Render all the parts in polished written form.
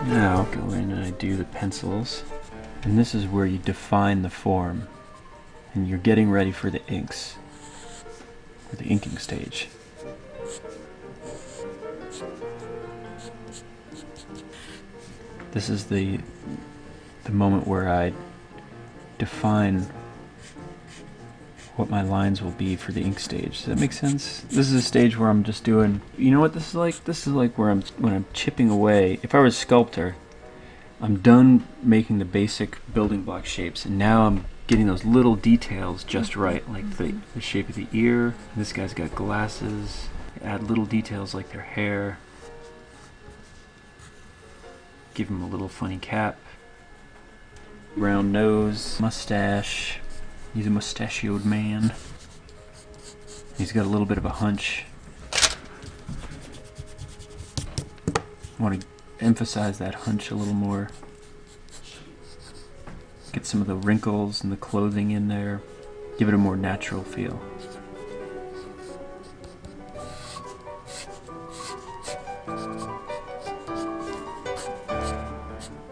Now I'll go in and I do the pencils, and this is where you define the form, and you're getting ready for the inks, or the inking stage. This is the moment where I define what my lines will be for the ink stage. Does that make sense? This is a stage where I'm just doing, you know what this is like? This is like where when I'm chipping away. If I was a sculptor, I'm done making the basic building block shapes, and now I'm getting those little details just right, like the shape of the ear. This guy's got glasses. Add little details like their hair. Give him a little funny cap. Round nose, mustache. He's a mustachioed man. He's got a little bit of a hunch. I want to emphasize that hunch a little more. Get some of the wrinkles and the clothing in there. Give it a more natural feel.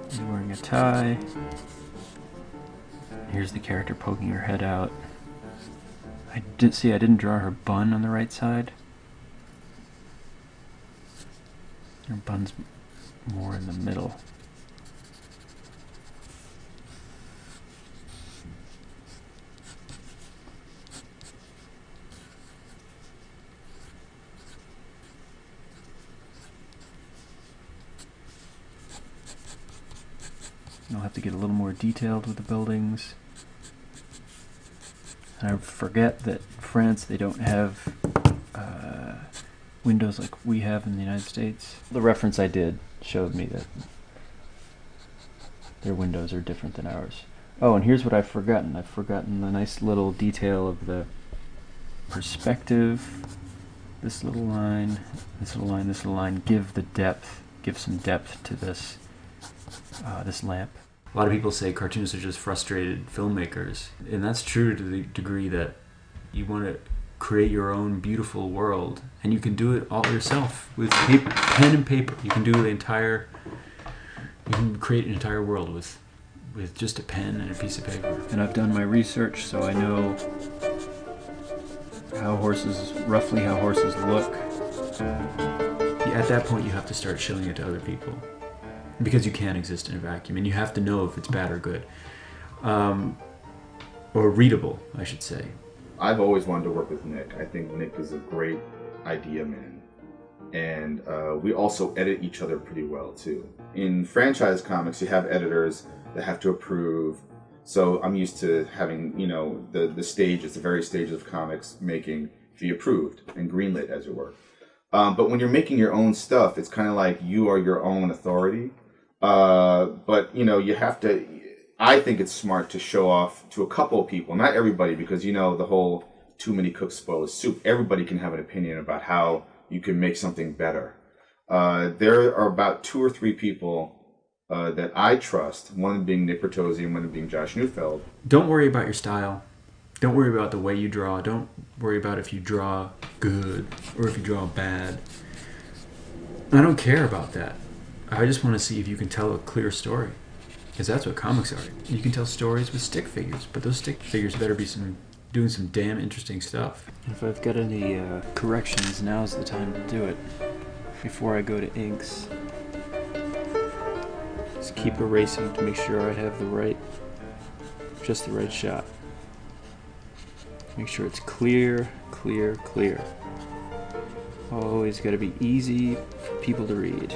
He's wearing a tie. Here's the character poking her head out. I didn't draw her bun on the right side. Her bun's more in the middle. I'll have to get a little more detailed with the buildings. And I forget that France, they don't have windows like we have in the United States. The reference I did showed me that their windows are different than ours. Oh, and here's what I've forgotten. I've forgotten the nice little detail of the perspective. This little line, this little line, this little line. Give the depth, give some depth to this this lamp. A lot of people say cartoonists are just frustrated filmmakers, and that's true to the degree that you want to create your own beautiful world, and you can do it all yourself with paper, pen and paper. You can create an entire world with just a pen and a piece of paper. And I've done my research, so I know roughly how horses look. At that point, you have to start showing it to other people, because you can't exist in a vacuum, and you have to know if it's bad or good, or readable, I should say. I've always wanted to work with Nick. I think Nick is a great idea man, and we also edit each other pretty well too. In franchise comics, you have editors that have to approve, so I'm used to having, you know, the stages, the various stages of comics making be approved and greenlit, as it were. But when you're making your own stuff, it's kind of like you are your own authority. But, you know, you have to, I think it's smart to show off to a couple of people, not everybody, because, you know, the whole too many cooks spoil the soup. Everybody can have an opinion about how you can make something better. There are about 2 or 3 people that I trust, one of them being Nick Bertozzi and one of them being Josh Neufeld. Don't worry about your style. Don't worry about the way you draw. Don't worry about if you draw good or if you draw bad. I don't care about that. I just want to see if you can tell a clear story, because that's what comics are. You can tell stories with stick figures, but those stick figures better be doing some damn interesting stuff. If I've got any corrections, now's the time to do it. Before I go to inks, just keep erasing to make sure I have just the right shot. Make sure it's clear, clear, clear. Always got to be easy for people to read.